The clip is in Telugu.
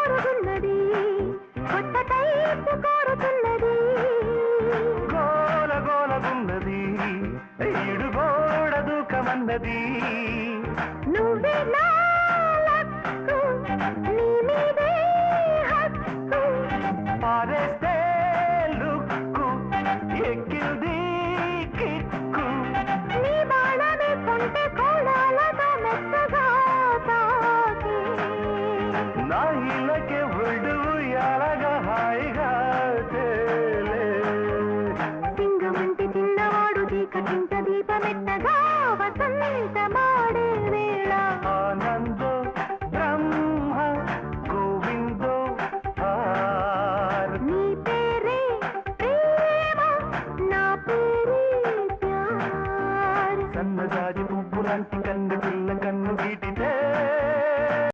జోరుగున్నది కొత్త టైపు కోరుతున్నది గోల గోలగున్నది ఇడు గోడ దూకమన్నది నువ్వే నా